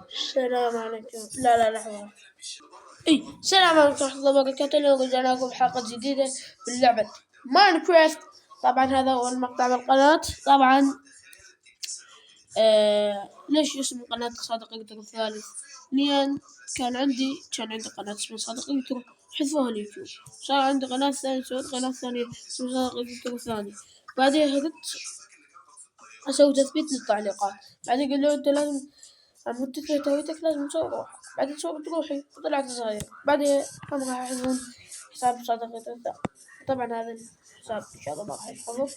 السلام عليكم. لا لحظة. السلام عليكم ورحمة الله وبركاته. اليوم رجعنا لكم بحلقة جديدة من لعبة ماينكرافت. طبعا هذا هو المقطع بالقناة. طبعا ليش اسم القناة صادق يقدر الثالث؟ لأن كان عندي قناة اسمها صادق يقدر، حذفوها اليوتيوب، صار عندي قناة ثانية، سويت قناة ثانية اسمها صادق يقدر الثاني. بعدين هدت أسوي تثبيت للتعليقات، بعدين قالوا أنت لازم مدة تويتك لازم تسوي روحك، بعدين سويت روحي وطلعت صغير. بعدين هم راح يحذفون حساب صادق يقدر. طبعا هذا الحساب إن شاء الله ما راح يتحذف،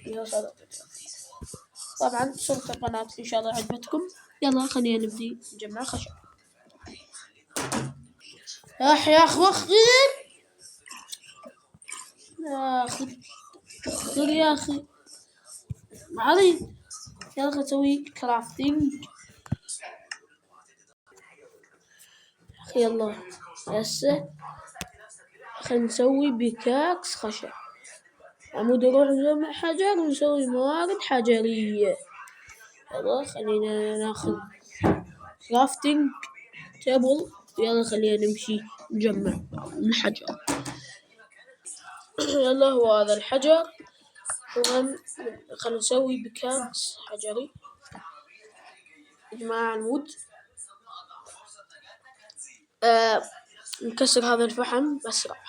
اللي هو صادق يقدر. طبعا صورة القناة إن شاء الله عجبتكم. يلا خلينا نبدي نجمع خشب. يا أخي يا أخي معلي. يلا خلينا نسوي كرافتينج. يلا هسه خلينا نسوي بيكاكس خشب. عمود نروح نجمع حجر ونسوي موارد حجرية. يلا خلينا ناخذ كرافتينج تيبل. يلا خلينا نمشي نجمع الحجر. يلا هو هذا الحجر. خلينا نسوي بيكاكس حجري. نجمع عمود. نكسر هذا الفحم بأسرع.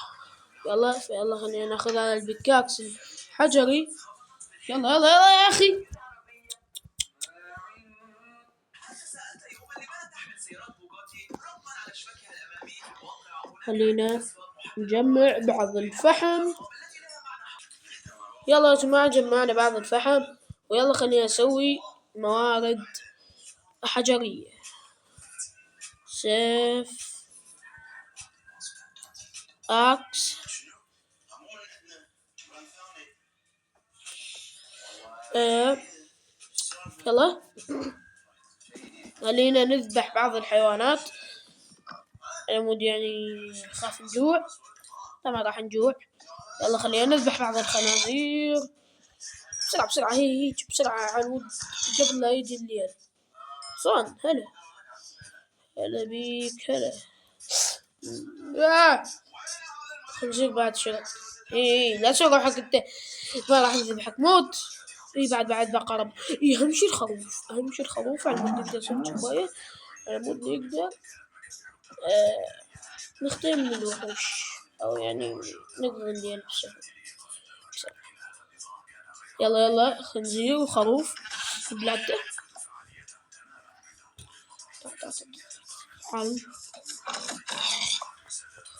يلا خلينا ناخذ هذا البيكاكس الحجري. يلا يا أخي. خلينا نجمع بعض الفحم. يلا يا جماعة جمعنا بعض الفحم، ويلا خلينا نسوي موارد حجرية. سيف، أكس، يلا خلينا نذبح بعض الحيوانات. العمود يعني خاف نجوع، طبعا راح نجوع. يلا خلينا نذبح بعض الخنازير بسرعة. هيك بسرعة عنود قبل لا يجي الليل. صون هلا بيك هلا. خنزير بعد شرط. لا تسوي روحك انت ما راح نذبحك موت. بعد بقرب. اهم شي الخروف على مود نقدر نسوي شباية، على مود نقدر نختار من الوحوش، او يعني نقدر الليل بسهولة. يلا خنزير وخروف بلعته.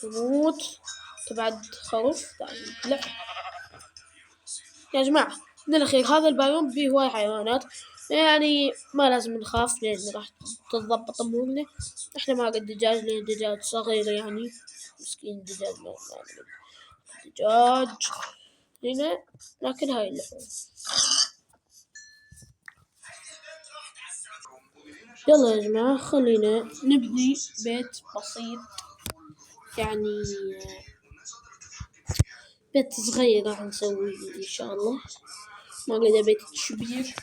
خمود تبعد خروف. لا يا جماعة من الأخير هذا البيوم فيه هواي حيوانات، يعني ما لازم نخاف لأن راح تتضبط أمورنا. احنا ما قد دجاج لأن دجاج صغير، يعني مسكين الدجاج ما دجاج هنا لكن هاي اللحوم. يلا يا جماعة خلينا نبني بيت بسيط، يعني بيت صغير راح نسوي إن شاء الله. ما قد بيت كبير.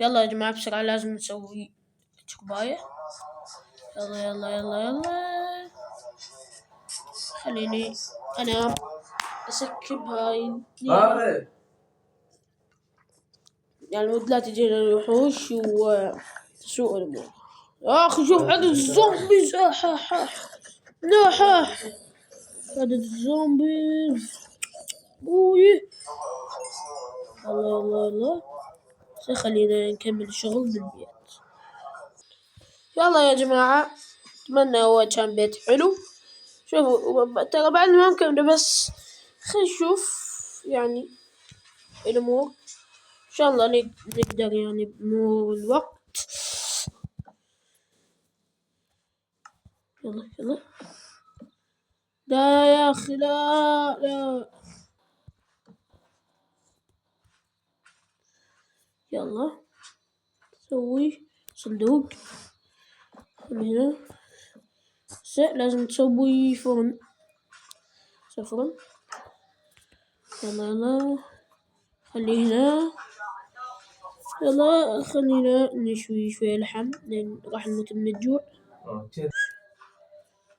يلا يا جماعة بسرعة لازم نسوي كوباية. يلا خليني أنا أسكب هاي يعني لا تجينا الوحوش وتسوء الأمور. يا أخي شوف عدد الزومبيز. عدد الزومبيز. الله خلينا نكمل الشغل بالبيت. يلا يا جماعة أتمنى هو كان بيت حلو. شوفوا ترى بعد ما نكمل، بس خلينا نشوف يعني الأمور إن شاء الله نقدر يعني بمرور الوقت. يلا لا يا أخي لا. يلا سوي صندوق هنا. لازم تسوي فرن. يلا خليه هنا. يلا خلينا نشوي شوية لحم لأن راح نموت من الجوع.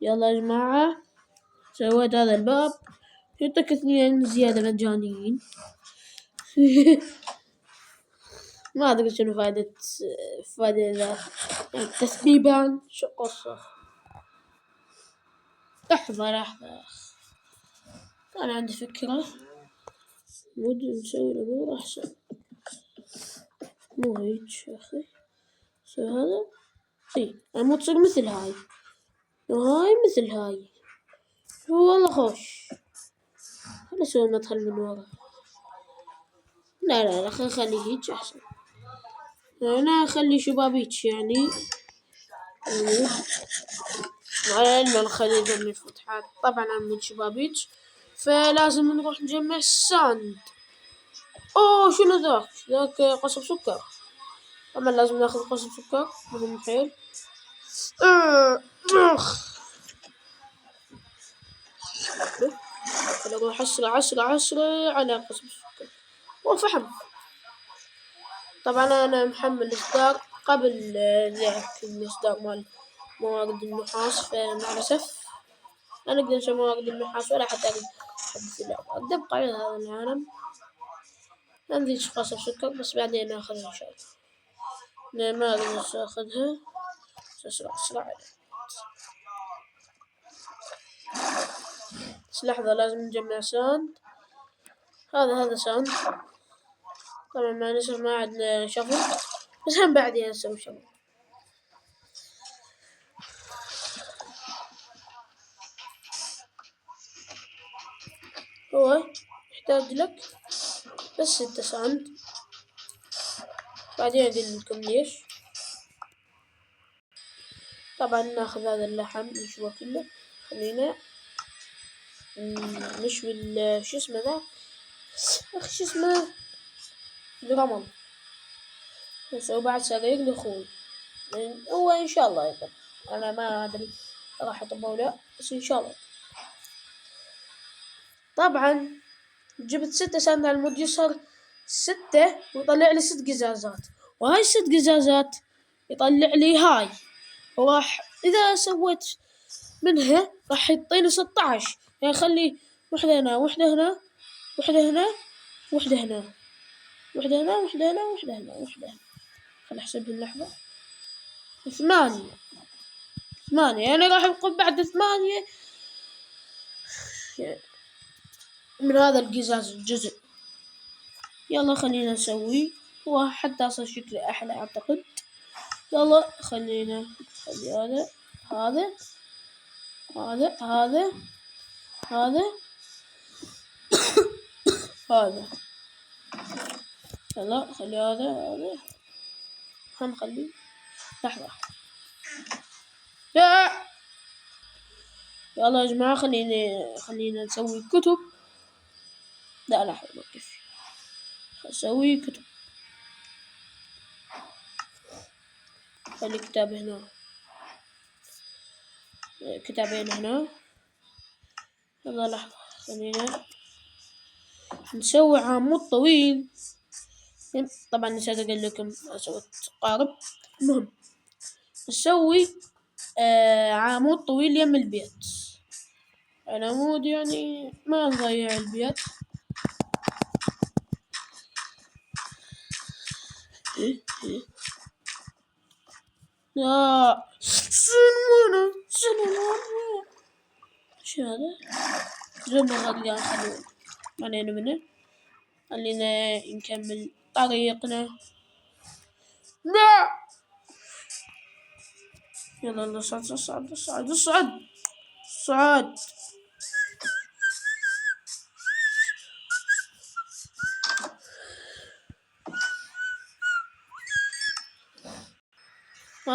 يلا يا جماعة سويت هذا الباب، يعطيك 2 زيادة مجانيين. ما أدري شنو فائدة ذا تثبيبان، شو قصة؟ لحظة أنا عندي فكرة، نسوي الأمور أحسن. مو هيك يا أخي، سوي هذا. أنا تصير مثل هاي وهاي مثل هاي. والله خوش. خلنا نسوي مدخل من ورا. لا خلينا نخليه هيك أحسن. أنا أخلي شبابيك يعني. على إنه نخلي نجمع فتحات، طبعا من شبابيك، فلازم نروح نجمع ساند. أوه شنو ذاك قصب سكر. طبعا لازم ناخذ قصب سكر مهم حيل. نروح أسرع على قصب السكر وفحم. طبعا أنا محمل إصدار قبل ذاك الإصدار مال موارد النحاس، فمع الأسف لا نقدر نسوي موارد النحاس ولا حتى أحدث اللعبة. أقدر أبقى على هذا العالم. ما عنديش قصب سكر بس بعدين ناخذها إن شاء الله. ما أقدر أخذها. أسرع. بس لحظة لازم نجمع ساند. هذا ساند. طبعا ما عندنا شغل بس هم بعدين نسوي شغل. هو يحتاج لك بس 6 ساند. بعدين أقول لكم ليش. طبعا ناخذ هذا اللحم نشويه كله. خلينا نشوي شو اسمه ذا، شو اسمه، الرمل. نسوي بعد صغير لأخوي. هو إن شاء الله يطب. أنا ما أدري راح يطب أو لا بس إن شاء الله. طبعا جبت 6 ساند على المود يصير 6 ويطلع لي 6 قزازات، وهاي 6 قزازات يطلع لي هاي. وراح إذا سويت منها راح يعطيني 16. يعني خلي وحدة هنا وحدة هنا وحدة هنا وحدة هنا وحدة هنا وحدة هنا وحدة هنا وحدة هنا. خل أحسبها لحظة. 8 يعني راح يبقى بعد 8 من هذا القزاز الجزء. يلا خلينا نسوي وحتى صار شكله أحلى أعتقد. يلا خلينا نخلي هذا يلا خلي هذا هنخلي لحظة. يلا يا جماعة خلينا نسوي كتب. لا لحظة ما كفي. نسوي كتب. خلي كتاب هنا، كتابين هنا. يلا لحظة خلينا نسوي عمود طويل. طبعا نسيت أقول لكم سويت قارب. المهم نسوي عمود طويل يم البيت. العمود يعني ما نضيع البيت. لا سنونة شو هذا؟ زبنا غطيان خلونا علينا منه. خلينا نكمل طريقنا. لا يلا صعد.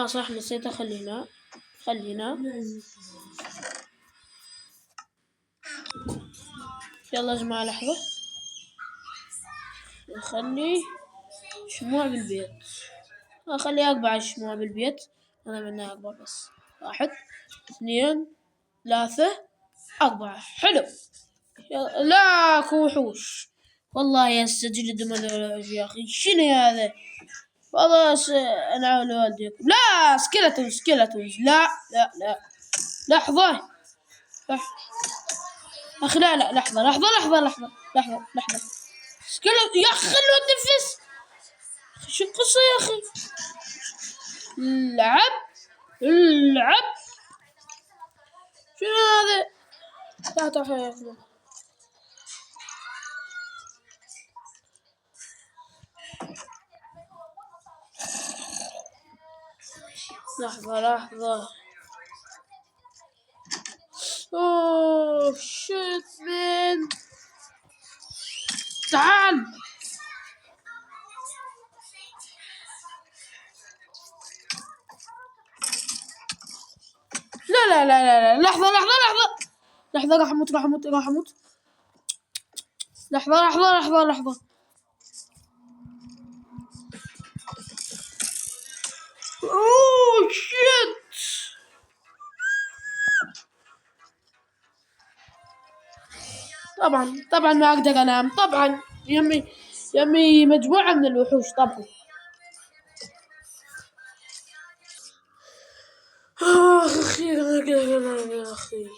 صح نسيت. خلينا يلا يا جماعة لحظة. نخلي شموع بالبيت. أخلي 4 شموع بالبيت. أنا منها 4 بس. 1 2 3 4. حلو. لا وحوش والله يستجلد مدرج يا أخي، شنو هذا؟ خلاص أنا على والديكم. لا سكيلتونز، لا لا لا، لحظة أخي، لا لحظة. سكيلت يا أخي، خلوه يتنفس. شو القصة يا أخي؟ العب شنو هذا؟ لا تحيا. لحظة. اوه شيت مان، تعال. لا، لحظة، راح اموت. لحظة. اوه شيت. طبعا ما اقدر انام، طبعا يمي مجموعة من الوحوش طبعا. اخيرا اقدر انام يا اخي.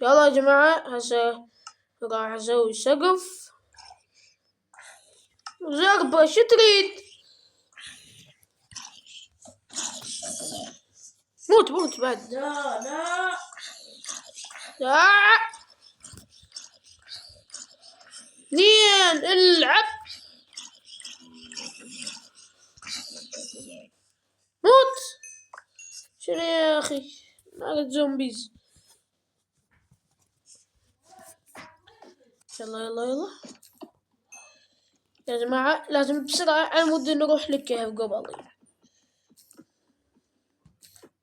يلا يا جماعة، هسه راح اسوي سقف. زربة شو تريد؟ موت بعد. لا نين العب. موت. شنو يا اخي؟ مالت زومبيز. يلا يا جماعة، لازم بسرعة على مود نروح للكهف قبل.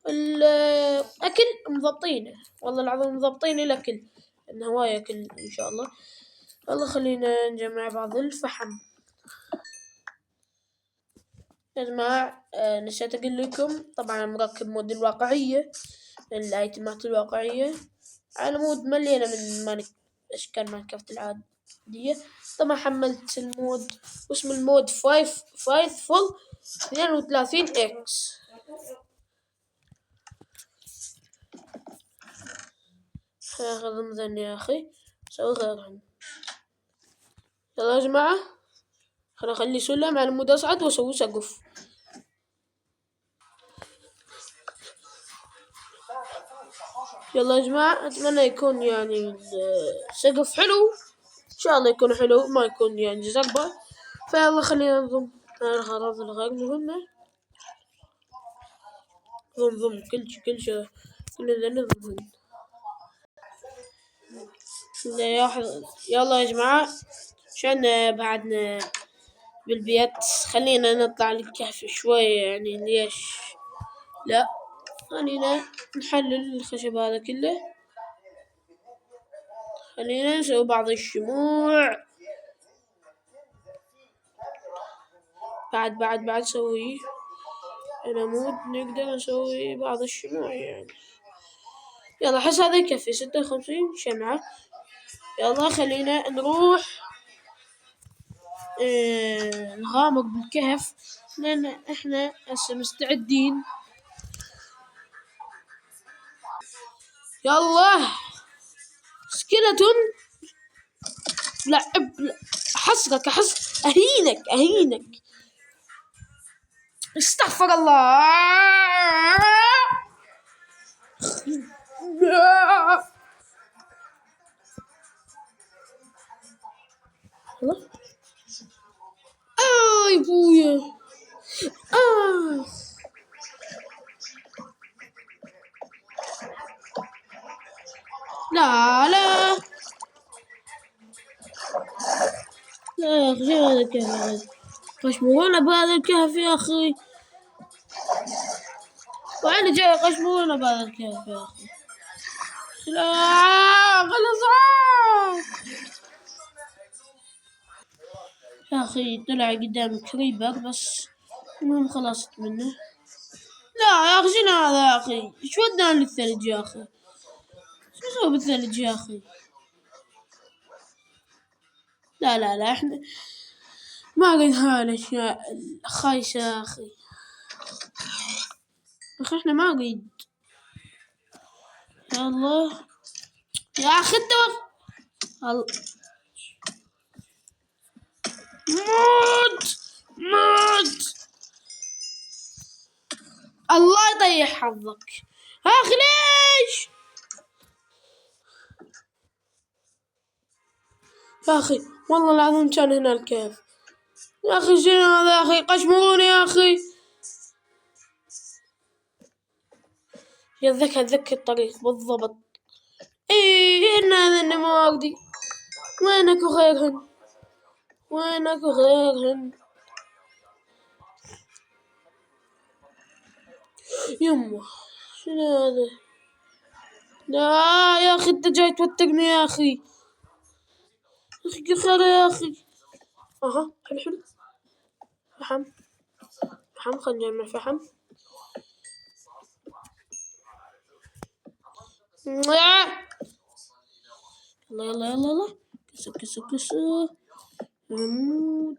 الأكل مضبطينه، والله العظيم مضبطين الأكل، إنه هواية أكل إن شاء الله. يلا خلينا نجمع بعض الفحم يا جماعة. نسيت أقول لكم، طبعا مركب مود الواقعية، الأيتمات الواقعية على مود مليانة من أشكال ماينكرافت العادية. طبعا حملت المود، واسم المود فايثفول 32 اكس. هاخذ مثلا يا أخي، سوي غيرهم. يلا يا جماعة، خلينا أخلي سلم على مود أصعد وأسوي سقف. يلا يا جماعة، أتمنى يكون يعني السقف حلو، إن شاء الله يكون حلو، ما يكون يعني زقبة. فيلا خلينا نضم الأغراض الغير مهمة. ضم كل شيء كلنا نضمن. يلا يا جماعة، عشان بعدنا بالبيت، خلينا نطلع للكهف شوية. يعني ليش لا؟ خلينا نحلل الخشب هذا كله. خلينا نسوي بعض الشموع. بعد سوي العمود، نقدر نسوي بعض الشموع يعني. يلا حس هذا يكفي 56 شمعة. يلا خلينا نروح نغامر بالكهف، لأن احنا هسه مستعدين. يلا سكيلتون، لعب حصرك أهينك. استغفر الله. يا بويا. لا يا أخي، شو هذا الكهف هذا؟ قشمونا بهذا الكهف يا أخي، وأنا جاي قشمونا بهذا الكهف يا أخي. لا خلاص. يا أخي طلع قدام كريبر، بس المهم خلصت منه. لا يا أخي شنو هذا يا أخي؟ إيش وداني للثلج يا أخي؟ شو أسوي بالثلج يا أخي؟ لا إحنا ما قد هاي الأشياء خايسة يا أخي. أخي إحنا ما قد. يا الله يا أخي أنت موت الله يطيح حظك يا أخي ليش يا أخي؟ والله العظيم كان هنا الكيف يا أخي. شنو هذا يا أخي؟ قشمروني يا أخي. ذاك الطريق بالضبط. إيه إن هذا النماردي وينك وخيرهن يمه. شنو هذا؟ لا يا أخي أنت جاي توترني يا أخي. خير يا أخي. أها حلو فحم خلينا نجمع فحم. يلا كسو نموت.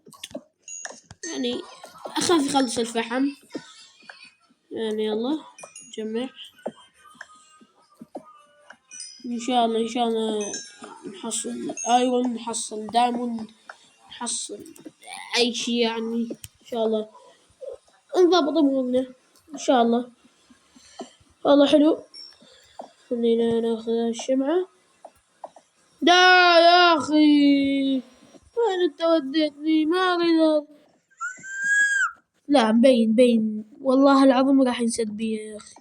يعني أخاف يخلص الفحم يعني. يلا نجمع إن شاء الله نحصل أيرون، نحصل دايموند، نحصل أي شي يعني. إن شاء الله نضبط أمورنا إن شاء الله. والله حلو. خلينا ناخذ الشمعة. لا يا أخي وين انت وديتني؟ ما أريد. لا مبين والله العظيم راح ينسد بي يا أخي.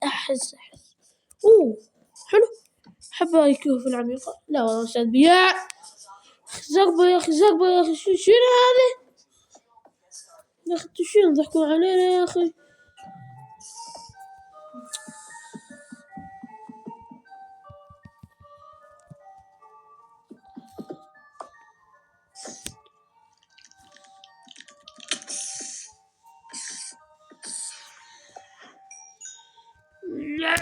أحس أوه حلو. حب هاي الكهوف العميقة. لا والله انسد بي. زربة يا أخي شنو هذا يا أخي؟ شنو ضحكوا علينا يا أخي؟ لا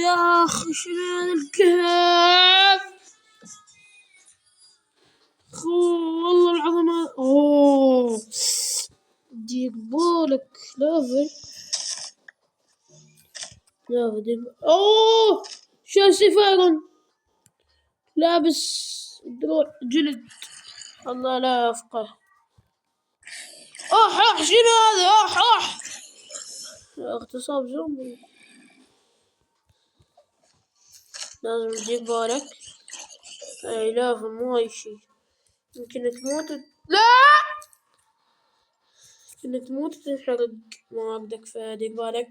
يا أخي شنو هذا الكهف؟ والله العظيم أوه ديك بالك لافل أوه شاسي فايرون لابس دروع جلد. الله لا أفقه. شنو هذا؟ اغتصاب زومبي. لازم تجيب بالك. أي لا مو أي شي. يمكن تموت. لا يمكن تموت تنحرق موادك فديك بالك.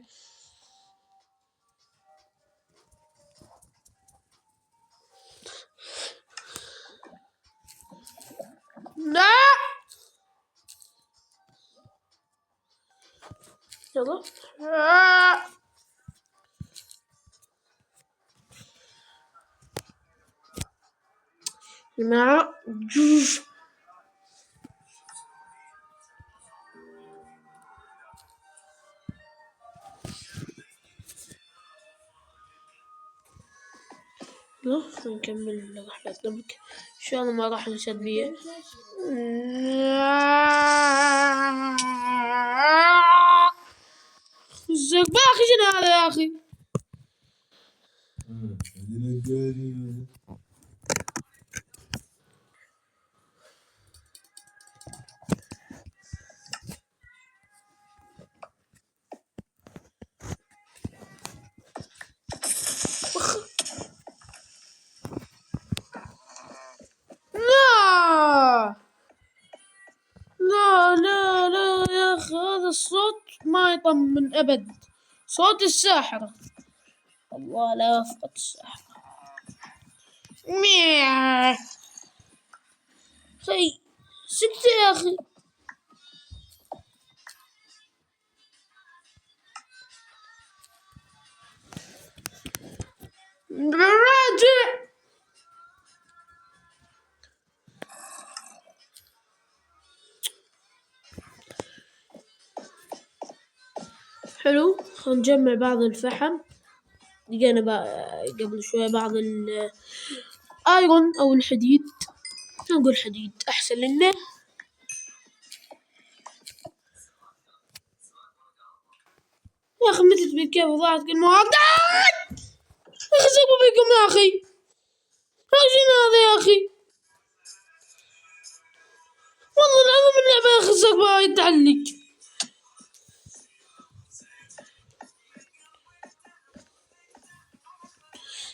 لا يلا جماعة جوج. نكمل رحلتنا بك إن شاء الله. ما راح نسد بيه. الزق باخي شنو هذا يا أخي؟ لا يا أخي هذا الصوت ما يطمن أبد. صوت الساحرة. الله لا يفقد الساحرة. مياه خي سكت يا أخي. راجع نجمع بعض الفحم. لقينا قبل شوية بعض الأيرون أو الحديد، نقول حديد أحسن لنا. يا أخي متت بي كيف ضاعت كل مواد. يا أخي سيبوا بيكم يا أخي، شنو هذا يا أخي؟ والله العظيم اللعبة يا أخي سقفها يتعلق.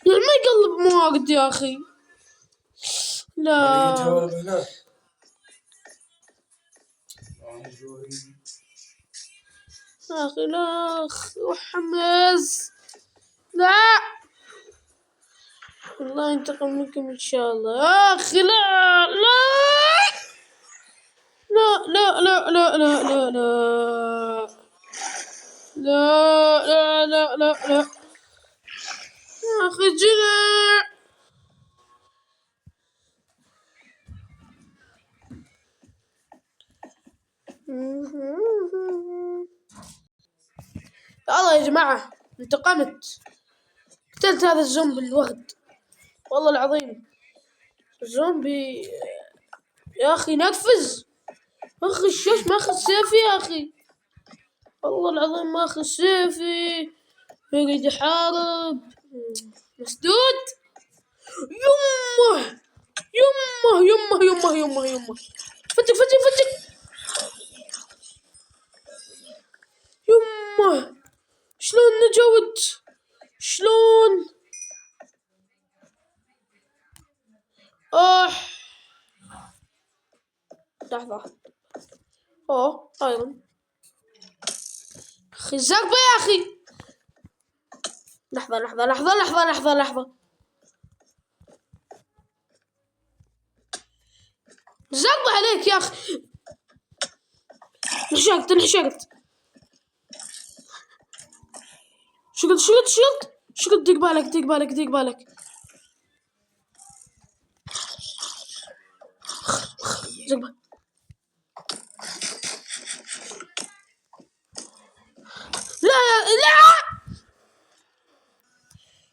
يعني ما يقلب موارد يا أخي. لا يا أخي لا وحماس، لا الله ينتقم منكم إن شاء الله يا أخي. لا لا لا لا لا لا لا لا لا لا لا لا يا أخي جلع. الله يا جماعة انتقمت، قتلت هذا الزومبي الوغد والله العظيم. الزومبي يا أخي نفذ، أخي الشاش ماخذ سيفي يا أخي، والله العظيم ماخذ سيفي يريد يحارب مسدود. يمه يمه يمه يمه يمه يمه، فتك فتك فتك يمه. شلون نجوت؟ شلون؟ لحظة. ايرون اخي الزربة يا اخي. لحظة لحظة لحظة لحظة لحظة لحظة. زربة عليك يا اخي. انحشرت انحشرت. شقط شقط شقط شقط. ديك بالك ديك بالك ديك بالك. زربة. لا لا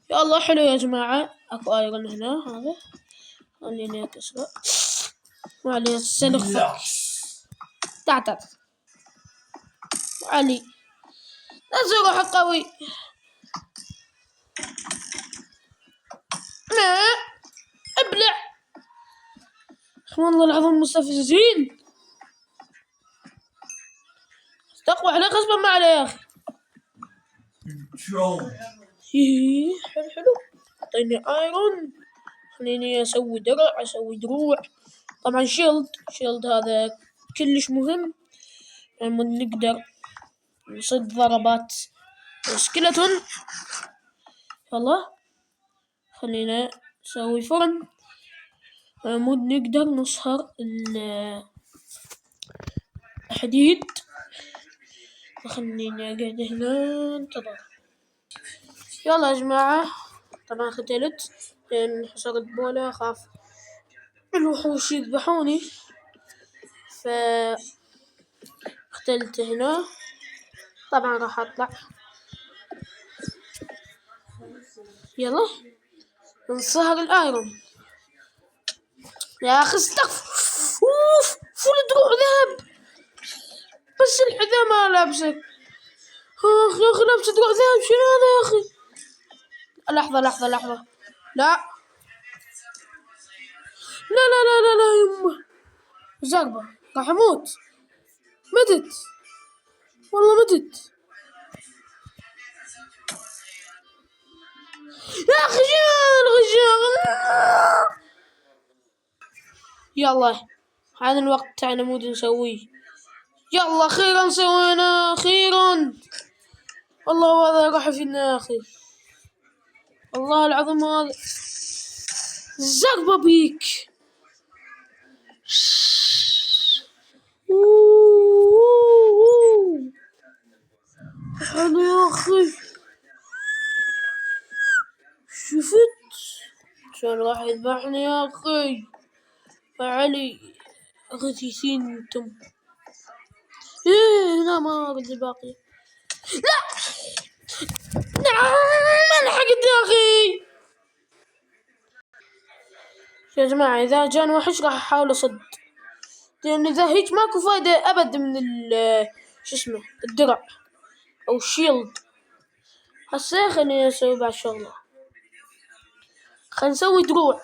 يا الله. حلو يا جماعة، اكو ايرون هنا. هذا خليني اكسره. وعليه السلخ. تعال تعال علي، نزل روح قوي. لا ابلع والله العظيم مستفزين. استقوى عليه غصبا ما عليه يا اخي. حلو حلو. اعطيني ايرون، خليني اسوي درع اسوي دروع. طبعا شيلد هذا كلش مهم، يعني نقدر نصد ضربات سكيلتون. يلا خلينا نسوي فرن عمود نقدر نصهر الحديد. خليني اقعد هنا انتظر. يلا يا جماعة، طبعا ختلت لان حصلت بولا، اخاف الوحوش يذبحوني ف اختلت هنا. طبعا راح اطلع. يلا نصهر الايرون يا اخي. استغفر. اوف فول دروع ذهب، بس الحذاء ما لابسك. اخ يا اخي لابس دروع ذهب، شنو هذا يا اخي؟ لحظة لحظة لحظة. لا لا لا لا لا لا يمه زربة راح اموت. متت والله متت يا اخي. يلا هذا الوقت تاعنا مود نسويه. يلا اخيرا سوينا اخيرا. والله هذا راح فينا يا اخي، والله العظيم هذا زربة بيك. حلو يا اخي. شفت شلون راح يذبحني يا اخي؟ فعلي غثيثين انتم. هنا ما بدي باقي. لا يا جماعة إذا جاني وحش راح أحاول أصد، لأن إذا هيك ماكو فايدة أبد من شو اسمه الدرع أو الشيلد. هسه خلينا نسوي بعد شغلة، خلينا نسوي دروع.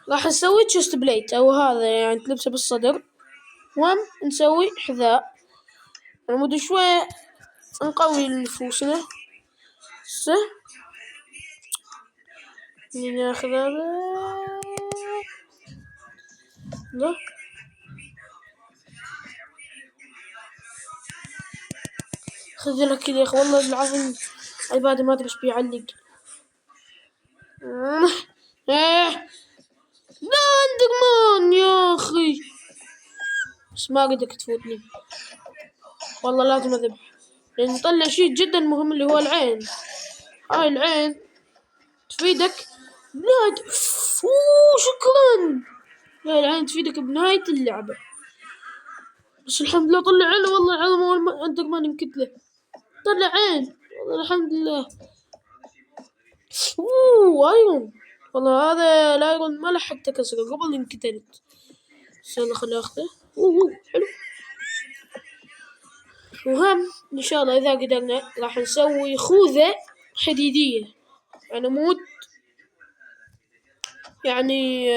راح نسوي تشست بليت أو هذا يعني تلبسه بالصدر، نسوي حذاء نمد شوية نقوي نفوسنا. هسه ناخذ هذا لا خذ لك يا اخي والله العظيم عبادي ما ادري ايش بيعلق. لا عندك مان يا اخي، بس ما قدرت تفوتني والله لازم اذبح، لان نطلع شيء جدا مهم اللي هو العين. هاي العين تفيدك بنهاية شكرا، هاي العين تفيدك بنهاية اللعبة. بس الحمد لله طلع عين والله العظيم، اول ما عندك ما ننكتله طلع عين والله الحمد لله. ايرون والله هذا الايرون ما لحقت اكسره قبل انقتلت. يلا خليني اخذه. حلو. وهم ان شاء الله اذا قدرنا راح نسوي خوذة حديدية يعني موت يعني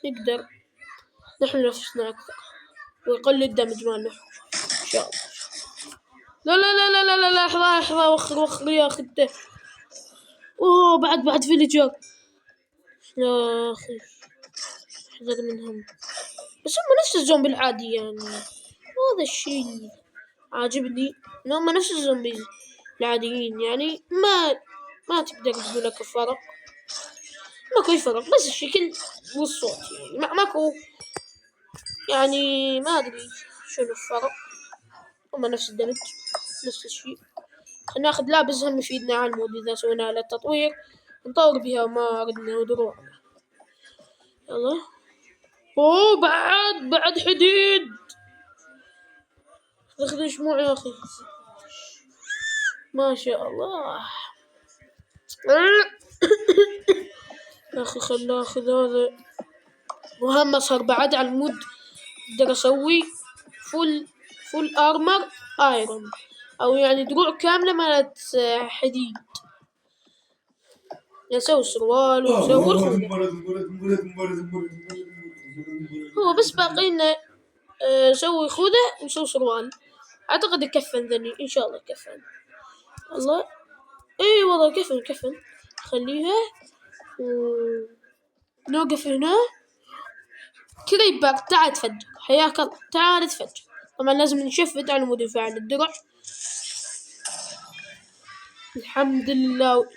نقدر نحمي نفسنا اكثر ويقل الدمج مالنا ان شاء الله. لا لا لا لا لا لا لحظة وخر يا اخي انت. بعد فيليجر يا اخي احذر منهم، بس هم نفس الزومبي العادي يعني، هذا الشيء اللي عاجبني ان هم نفس الزومبي العاديين يعني ما تقدر تقول لك فرق، ماكو فرق بس الشكل والصوت يعني ماكو يعني ما ادري شنو الفرق، هم نفس الدمج نفس الشيء. خلينا ناخذ لابس هم يفيدنا على المود اذا سوينا على التطوير نطور بها ما ردنا دروع. يلا بعد حديد اخذ شموع يا اخي ما شاء الله. يا اخي خلنا اخذ هذا. وهم صار بعد على المود اقدر اسوي فول ارمر ايرون او يعني دروع كاملة مالت حديد، نسوي سروال ونسوي الخوذة. هو بس باقي لنا نسوي خوذة ونسوي سروال، اعتقد يكفن ذني ان شاء الله يكفن والله. اي والله كفن خليها نوقف هنا. كريبر تعال تفجر حياك الله تعال تفجر. طبعا لازم نشفت على مود يفعل الدرع. الحمد لله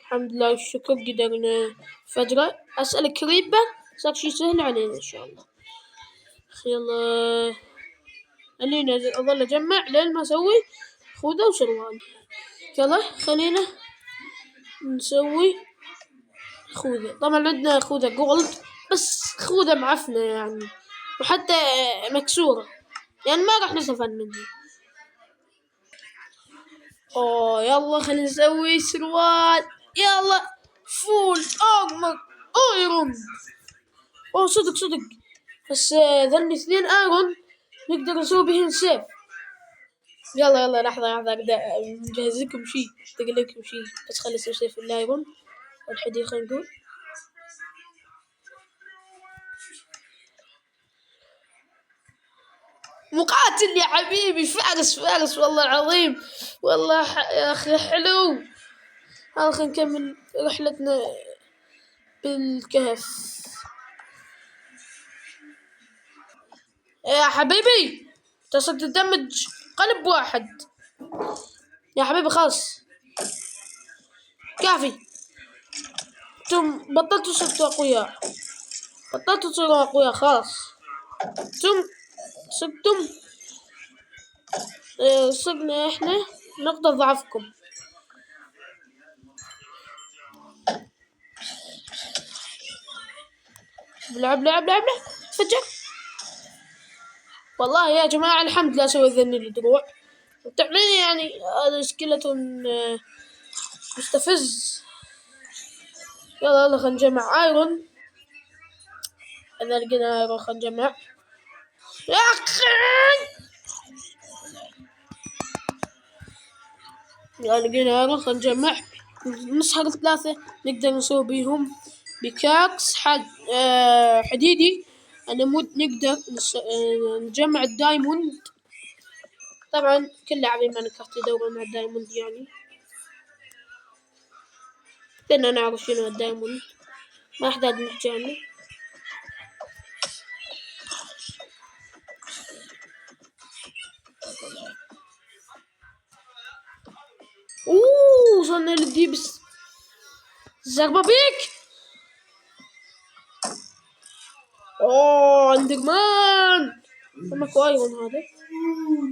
الحمد لله والشكر قدرنا فجرة. اسأل كريبر صار شي سهل علينا ان شاء الله. يلا خلينا اظل اجمع لين ما اسوي خوذة وسروال. يلا خلينا نسوي خوذة. طبعا عندنا خوذة جولد بس خوذة معفنة يعني وحتى مكسورة يعني ما راح نستفاد منها. يلا خلينا نسوي سروال. يلا فول ارمر ايرون. صدق بس ذني 2 ايرون نقدر نسوي بهن سيف. يلا لحظة نجهز لكم شيء تقلكم شيء بس خلي اسوي سيف الايرون والحديد. خلينا نقول مقاتل يا حبيبي فارس والله العظيم والله يا اخي حلو. خلينا نكمل رحلتنا بالكهف يا حبيبي. تصل تدمج قلب واحد يا حبيبي خلاص كافي. انتم بطلتوا تصيروا اقوياء خلاص. انتم صرنا احنا نقطة ضعفكم. لعب تفجر. والله يا جماعة الحمد لله سوي ذني الدروع تعمل يعني هذا سكيلتون مستفز يلا يلا خلينا نجمع ايرون. اذا لقينا ايرون خلينا نجمع. يا اخي يلا لقينا ايرون خلينا نجمع. نسحق 3 نقدر نسوي بيهم بكاكس حديدي. نقدر نجمع الدايموند. طبعا كل لاعبين ماينكرافت يدورون على الدايموند يعني. بدنا نعرف شنو الدايموند، ما يحتاج نحكي عنه. وصلنا للديبس. زربابيك. اندر مان. ماكو ايرون هذا.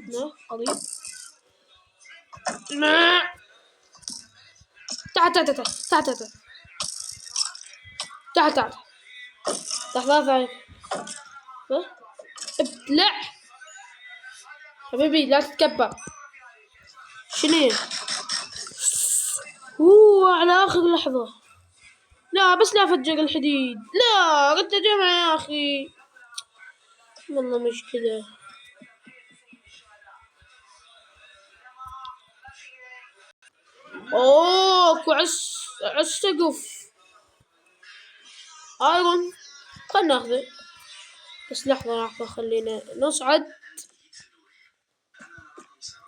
لا قريب. تعال تعال تعال تعال تعال تعال تعال تعال ابلع حبيبي لا تتكبر. شنو على اخر لحظة. لا بس لا فجر الحديد. لا رد جمع يا اخي. والله مش كذا. عس سقف ايرون. خلنا ناخذه بس لحظة خلينا نصعد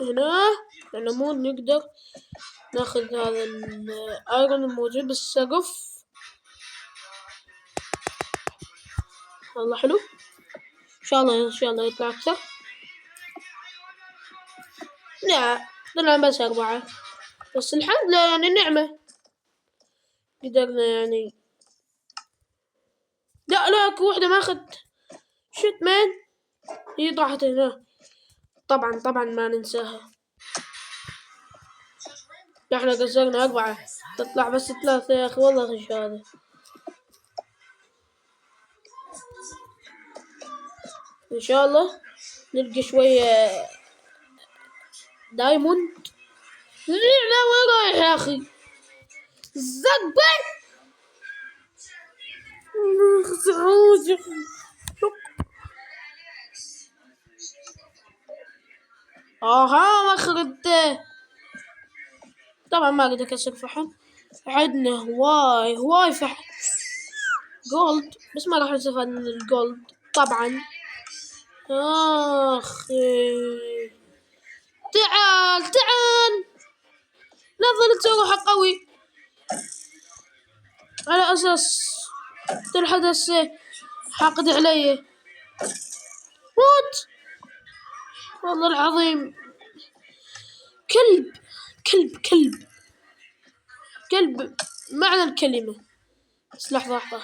هنا. لأنه مو نقدر ناخذ هذا الايرون الموجود بالسقف. والله حلو. ان شاء الله يطلع اكثر. لا طلع بس 4 بس الحمد لله يعني نعمة قدرنا يعني. لا اكو وحدة ما اخذت. شوت مان هي طاحت هنا. طبعا ما ننساها. احنا قصرنا 4 تطلع بس 3 يا اخي. والله غش هذا. ان شاء الله نلقى شوية دايموند. لا وين رايح يا اخي؟ زقبر. اها اخرته. طبعا ما اقدر اكسر فحم. عندنا هواي فحم جولد بس ما راح نستفاد من الجولد طبعا. اخي تعال لا تظل تسوي روحك قوي على اساس الحدث حاقد علي. موت والله العظيم. كلب معنى الكلمة. بس لحظة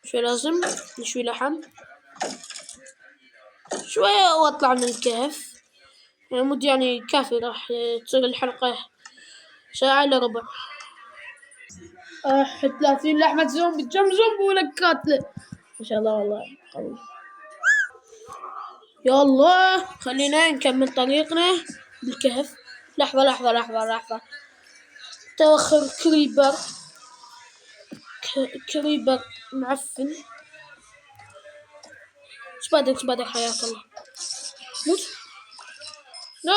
شوي لازم نشوي لحم شوية واطلع من الكهف. مد يعني كافي راح تصير الحلقة 1:15. 30 لحمة زومبي كم زومبي ولك قاتلة ما شاء الله والله قوي. يلا خلينا نكمل طريقنا بالكهف. لحظة توخر كريبر معفن. سبادك حياك الله. موت. لا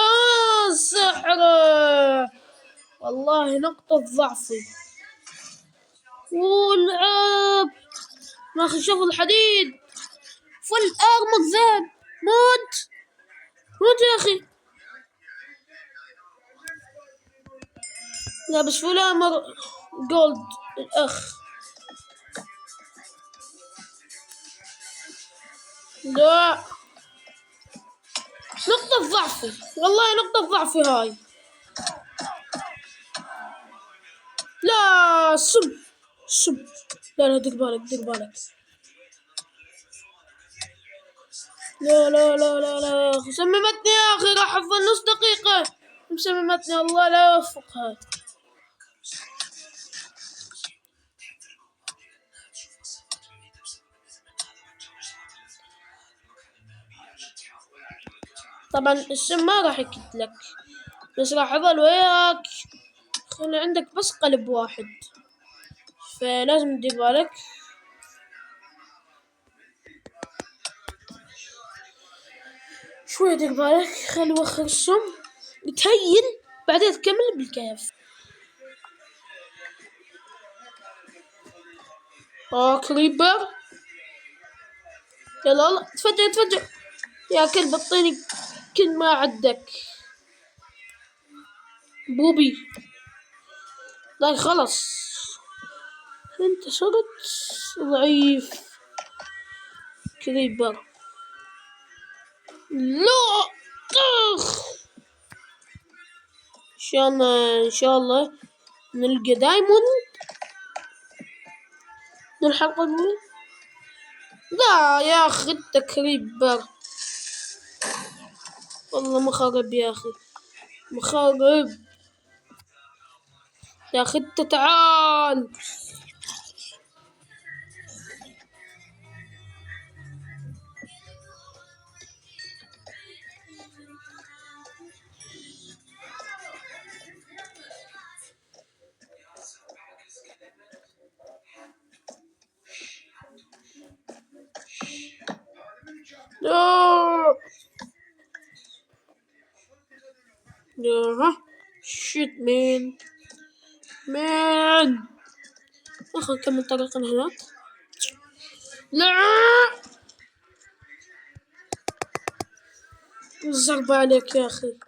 سحرة والله نقطة ضعفي. والعب ماخذ شغل الحديد فل ارمق ذهب. موت يا اخي. لا بس فل ارمر جولد الاخ. لا نقطة ضعفي والله نقطة ضعفي هاي. لا سم لا دير بالك. لا سممتني يا اخي راح افضل نص دقيقة مسممتني. الله لا يوفقها. طبعا السم ما راح يقتلك بس راح اظل وياك. خلي عندك بس قلب واحد فلازم تدير بالك. شوية دير بالك، خلي وخر السم يتهين بعدين تكمل بالكهف. كريبر، يلا تفجر يا كلب اعطيني كل ما عندك. بوبي لا خلص، انت صرت ضعيف. كريبر لا، ان شاء الله نلقى دايموند الحلقة دي. لا يا اخي انت كريبر، والله مخرب يا اخي، مخرب يا اخي انت تعال. شيت مان اخر كم طريقا هناك. لا الزربة عليك يا اخي.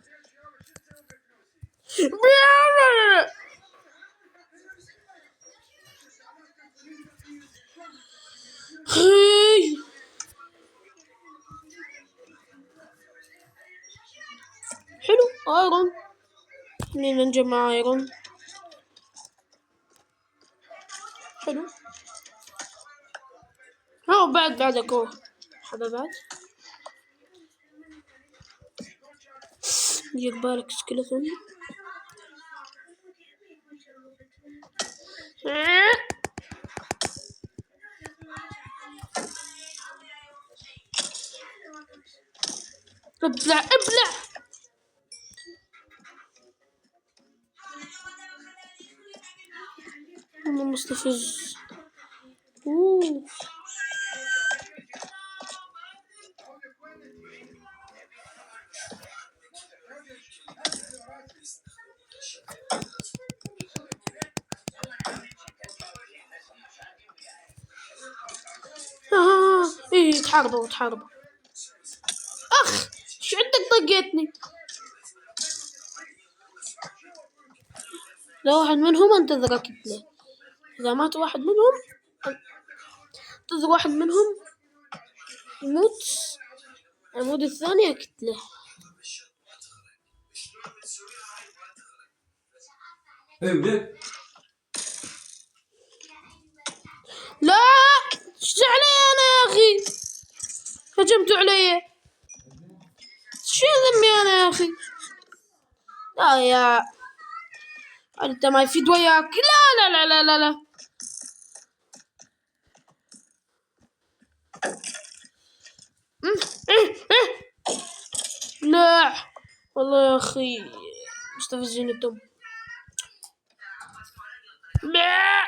حلو ايرون، خلينا نجمع ايرون. حلو بعدك هذا بعد. دير بالك سكيلتون. ابلع انا مستفز. ايه تحاربوا اخ شو عندك طقيتني. لو واحد منهم انتظر اكتله، اذا مات واحد منهم انتظر واحد منهم يموت، المود الثاني اكتله. لا ايش علي انا يا اخي، هجمتوا علي، شو ذنبي انا يا اخي. لا يا انت ما يفيد وياك. لا لا لا لا لا, لا. لا والله يا اخي مستفزين الدم. لا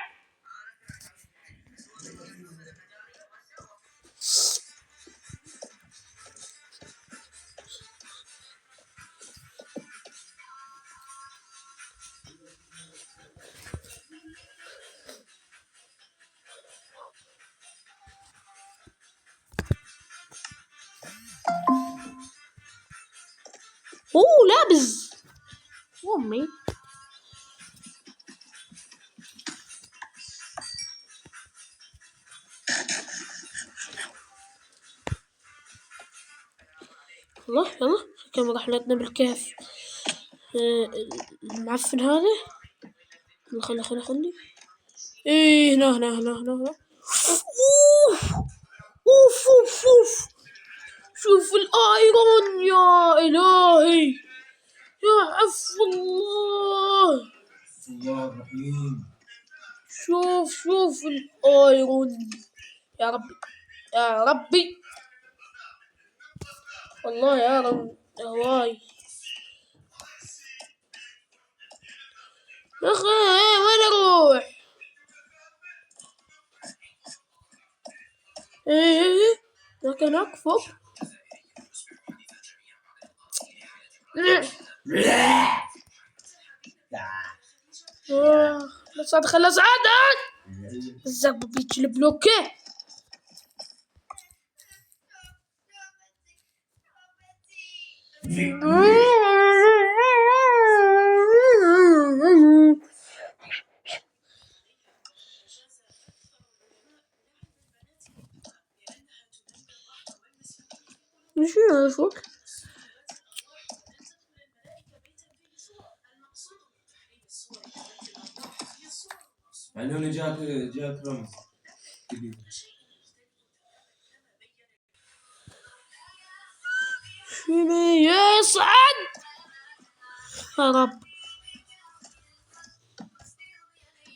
لابز امي. يلا كم رحلتنا بالكهف. المعفن هذا خلي ايه هنا. اوف شوف الايرون يا الهي، يا عفو الله الرحيم. شوف الايرون يا ربي والله يا رب هواي يا اخي. وين اروح؟ هناك فوق. لا صعد خلاص عاد الزربة بيجي البلوكي. شنو هذا فوق؟ يعني هنا جات رمز جديد. شنو يصعد؟ يا رب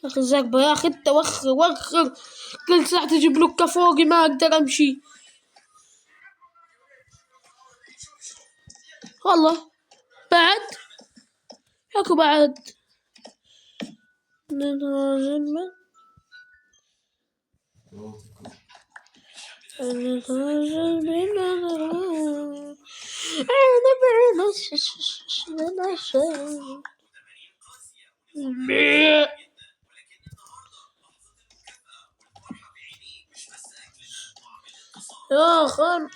اخي الزربة يا اخي انت وخر كل ساعة تجيب بلوكة فوقي ما اقدر امشي والله. بعد اكو بعد نتواجد يا خان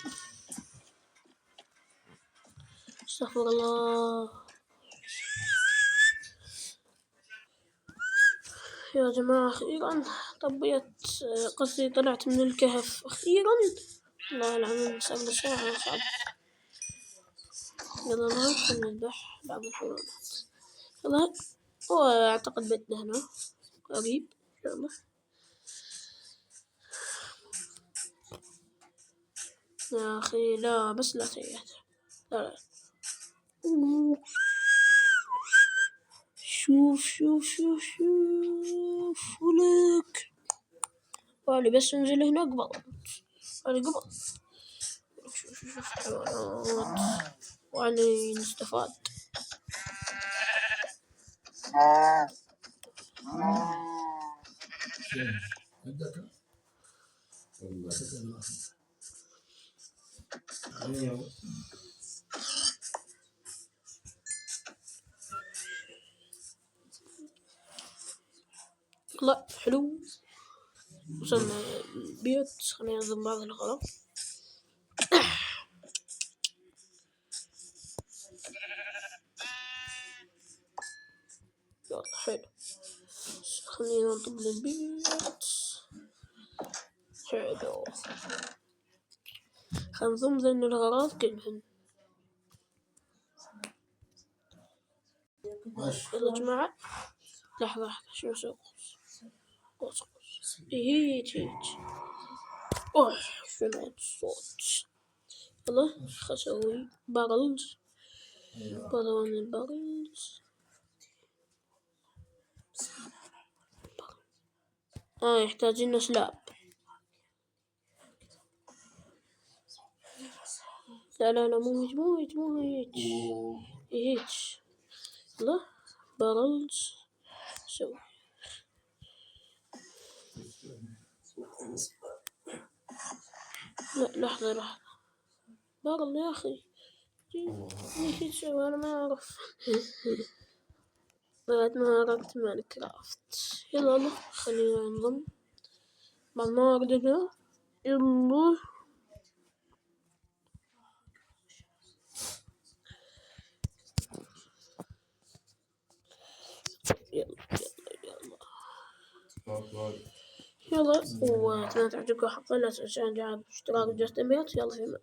استغفر الله يا جماعة. أخيرا طبيت قصدي طلعت من الكهف أخيرا. والله العظيم صار لي ساعة صعب. يلا نروح نذبح بعض الحيوانات. يلا هو أعتقد بيتنا هنا قريب إن شاء الله. يا أخي لا بس لا سيئات لا. شوف ولك والي بس ننزل هنا قبل شوف حيوانات وعني نستفاد. لا حلو وصلنا البيت. خلينا ننظم بعض الأغراض. يلا حلو خلينا ننطب للبيت. حلو خلينا نضمن الأغراض كلهن. يلا جماعة لحظة شنو أسوي؟ قوس هيج اوه شنو الصوت. يلا خسوي بارلز بدون البارلز. يحتاجين سلاب. لا مو هيج. يلا بارلز سوي. لا لحظة بارل يا أخي ايش أنا ما أعرف. بعد ما عرفت ماينكرافت. يلا خلينا ننضم مع الموارد هنا. يلا وأتمنى تعجبكم الحلقة. لا تنسوا الاشتراك وجرس التنبيهات. يلا في أمان.